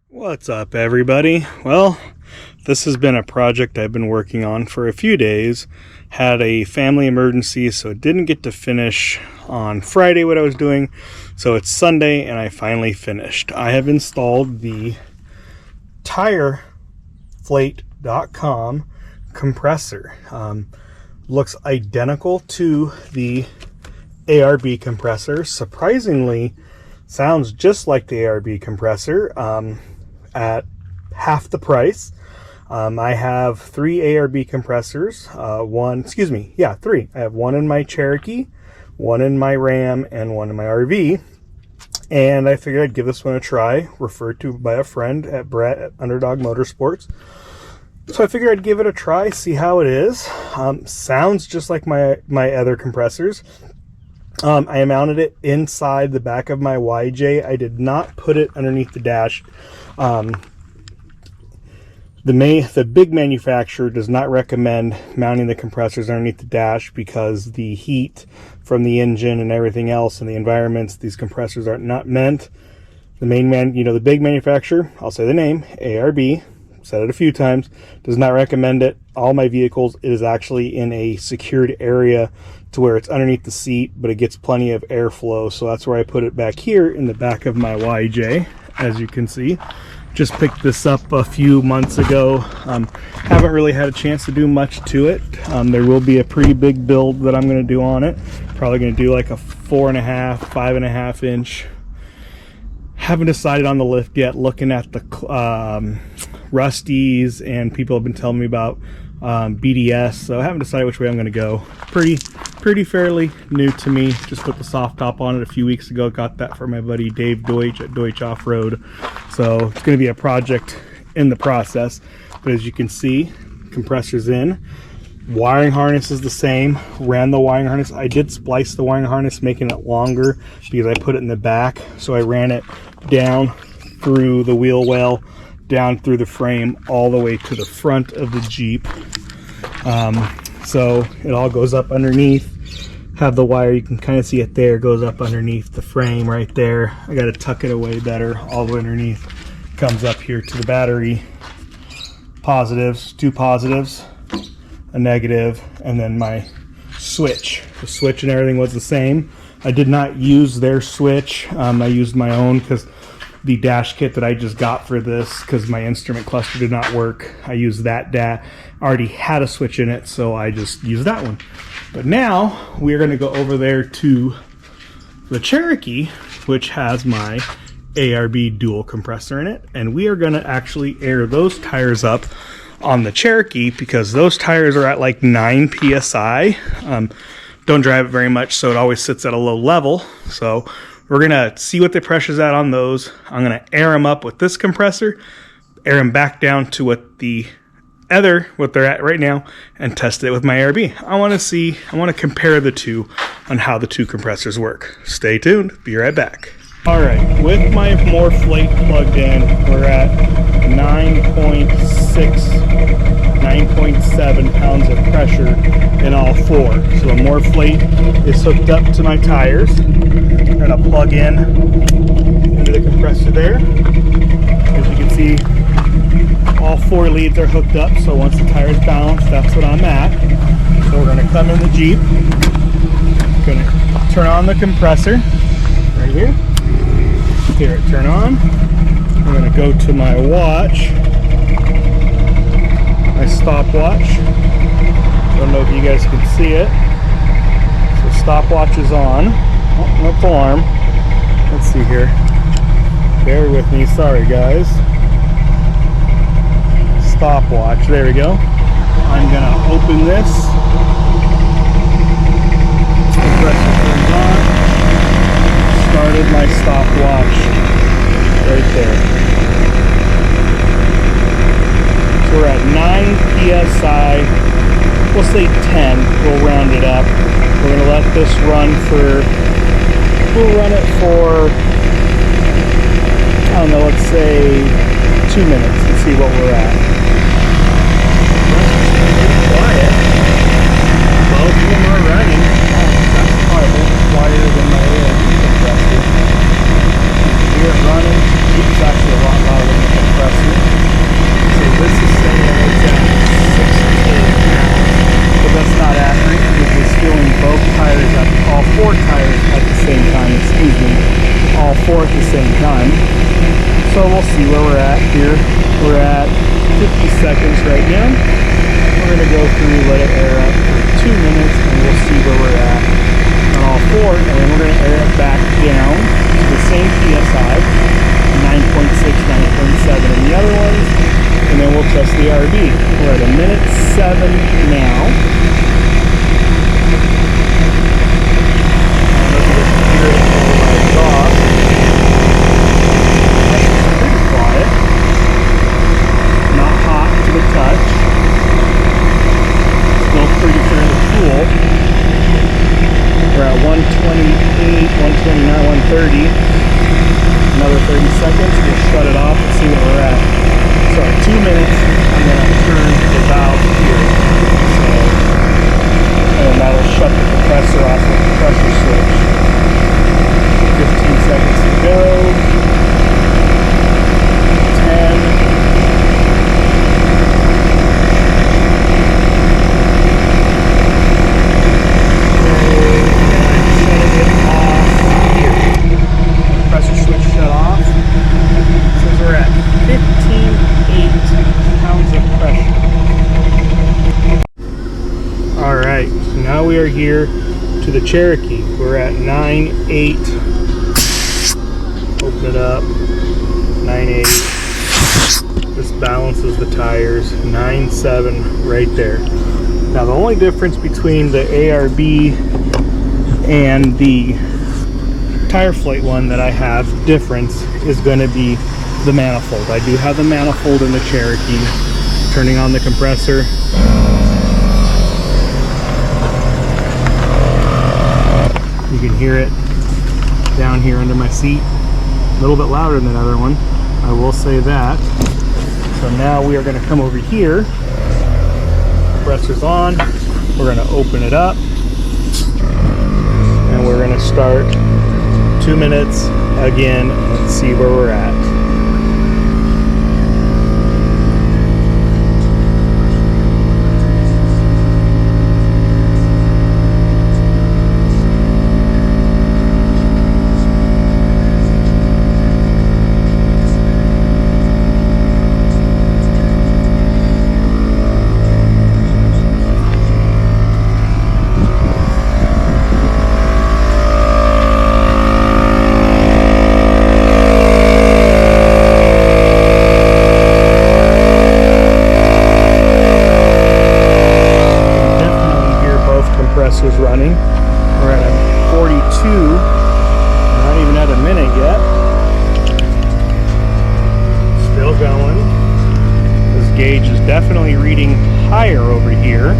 What's up, everybody? Well, this has been a project I've been working on for a few days. Had a family emergency, so didn't get to finish on Friday what I was doing. So it's Sunday and I finally finished. I have installed the Tireflate.com compressor. Looks identical to the ARB compressor. Surprisingly, sounds just like the ARB compressor at half the price. I have three ARB compressors. Three. I have one in my Cherokee, one in my Ram, and one in my RV. And I figured I'd give this one a try, referred to by a friend at Brett at Underdog Motorsports. So I figured I'd give it a try, see how it is. Sounds just like my other compressors. I mounted it inside the back of my YJ. I did not put it underneath the dash. The big manufacturer does not recommend mounting the compressors underneath the dash because the heat from the engine and everything else in the environments, these compressors are not meant. The big manufacturer, I'll say the name, ARB, said it a few times, does not recommend it. All my vehicles, it is actually in a secured area to where it's underneath the seat, but it gets plenty of airflow. So that's where I put it back here in the back of my YJ, as you can see. Just picked this up a few months ago. Haven't really had a chance to do much to it. There will be a pretty big build that I'm going to do on it. Probably going to do like a 4.5, 5.5 inch. Haven't decided on the lift yet. Looking at the Rusties, and people have been telling me about BDS, so I haven't decided which way I'm going to go. Pretty fairly new to me. Just put the soft top on it a few weeks ago. Got that from my buddy Dave Deutsch at Deutsch Off-Road. So it's going to be a project in the process. But as you can see, compressor's in. Wiring harness is the same. Ran the wiring harness. I did splice the wiring harness, making it longer because I put it in the back. So I ran it down through the wheel well, down through the frame, all the way to the front of the Jeep. So it all goes up underneath. Have the wire, you can kind of see it there, goes up underneath the frame right there. I got to tuck it away better, all the way underneath. Comes up here to the battery. Positives, two positives, a negative, and then my switch. The switch and everything was the same. I did not use their switch. I used my own because the dash kit that I just got for this, because my instrument cluster did not work, I used that already had a switch in it, so I just used that one. But now we're going to go over there to the Cherokee, which has my ARB dual compressor in it, and we are going to actually air those tires up on the Cherokee because those tires are at like 9 psi. Don't drive it very much, so it always sits at a low level. So we're going to see what the pressure's at on those. I'm going to air them up with this compressor, air them back down to what they're at right now, and test it with my ARB. I want to compare the two on how the two compressors work. Stay tuned. Be right back. All right, with my Moreflate plugged in, we're at 9.7 pounds of pressure in all four. So the Moreflate is hooked up to my tires. I'm going to plug in into the compressor there. As you can see, all four leads are hooked up, so once the tire is balanced, that's what I'm at. So we're going to come in the Jeep. Going to turn on the compressor right here. Hear it turn on. I'm going to go to my watch, my stopwatch. Don't know if you guys can see it. So stopwatch is on. Oh, no alarm. Let's see here. Bear with me. Sorry, guys. Stopwatch. There we go. I'm going to open this. Compressor turns on. Started my stopwatch right there. So we're at 9 psi. We'll say 10. We'll round it up. We're going to let this run we'll run it for, I don't know, let's say 2 minutes and see what we're at. Quiet. Both of them are running. That's probably a little quieter than my compressor. Hear it running. It's actually a lot louder than the same time, excuse me, all four at the same time. So we'll see where we're at here. We're at 50 seconds right now. We're going to go through, let it air up for 2 minutes, and we'll see where we're at on all four, and then we're going to air it back down to the same PSI, 9.6, 9.7 in the other ones, and then we'll test the ARB. We're at 1:07 now. We're at 128, 129, 130. Another 30 seconds. We'll shut it off and see where we're at. So at 2 minutes, I'm going to turn the valve here. So, and then that'll shut the compressor off with the pressure switch. 15 seconds to go. 10. Now we are here to the Cherokee. We're at 9.8. Open it up. 9.8. This balances the tires. 9.7 right there. Now the only difference between the ARB and the Tireflate one that I have difference is going to be the manifold. I do have the manifold in the Cherokee. Turning on the compressor. You can hear it down here under my seat. A little bit louder than the other one, I will say that. So now we are going to come over here. Compressor's on. We're going to open it up. And we're going to start 2 minutes again and see where we're at. Compressors running. We're at a 42, not even at a minute yet. Still going. This gauge is definitely reading higher over here.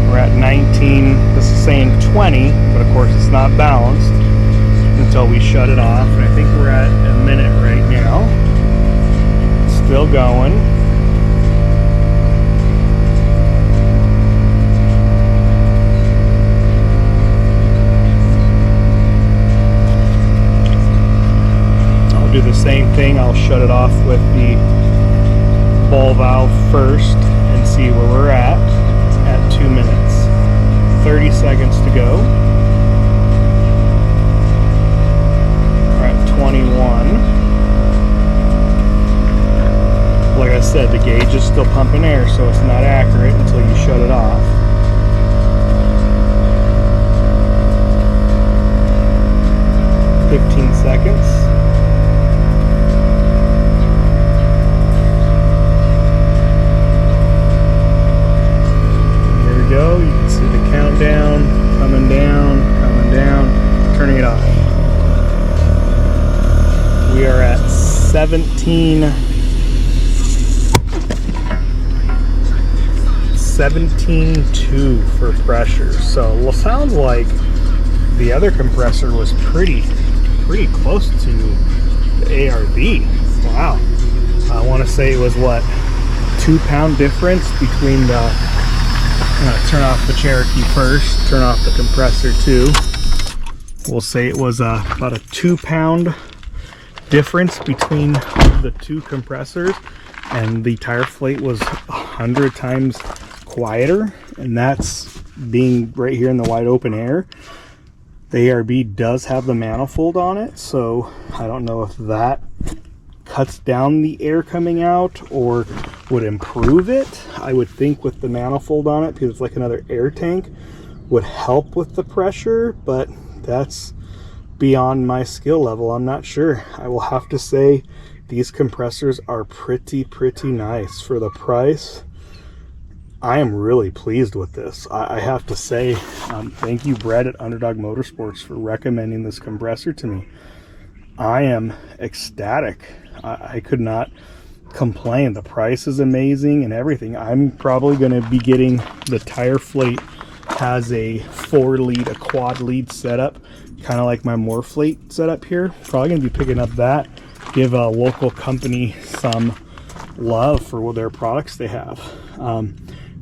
We're at 19, this is saying 20, but of course it's not balanced until we shut it off. And I think we're at a minute right now. Still going. Do the same thing. I'll shut it off with the ball valve first and see where we're at 2 minutes. 30 seconds to go. We're at 21. Like I said, the gauge is still pumping air, so it's not accurate until you shut it off. Seconds. Go. You can see the countdown coming down, turning it off. We are at 17.2 for pressure. So well, sounds like the other compressor was pretty close to the ARB. Wow. I want to say it was what, 2 pound difference between the. I'm going to turn off the Cherokee first, turn off the compressor too. We'll say it was about a 2 pound difference between the two compressors, and the Tireflate was 100 times quieter, and that's being right here in the wide open air. The ARB does have the manifold on it, so I don't know if that cuts down the air coming out or would improve it. I would think with the manifold on it, because it's like another air tank, would help with the pressure, but that's beyond my skill level. I'm not sure. I will have to say these compressors are pretty nice for the price. I am really pleased with this. I have to say, thank you, Brett at Underdog Motorsports, for recommending this compressor to me. I am ecstatic. I could not complain. The price is amazing and everything. I'm probably going to be getting the Tireflate. Has a 4-lead, a quad lead setup, kind of like my Moreflate setup here. Probably going to be picking up that. Give a local company some love for their products they have.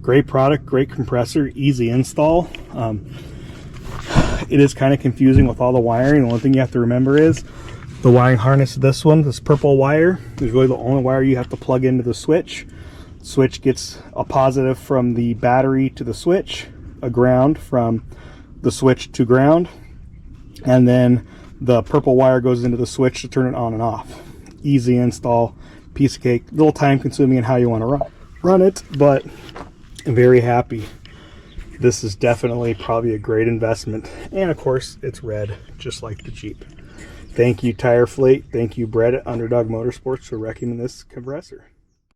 Great product, great compressor, easy install. It is kind of confusing with all the wiring. The one thing you have to remember is the wiring harness of this one, this purple wire, is really the only wire you have to plug into the switch. Switch gets a positive from the battery to the switch, a ground from the switch to ground, and then the purple wire goes into the switch to turn it on and off. Easy install, piece of cake. A little time consuming in how you want to run it, but I'm very happy. This is definitely probably a great investment, and of course it's red, just like the Jeep. Thank you, Tireflate. Thank you, Brett at Underdog Motorsports, for recommending this compressor.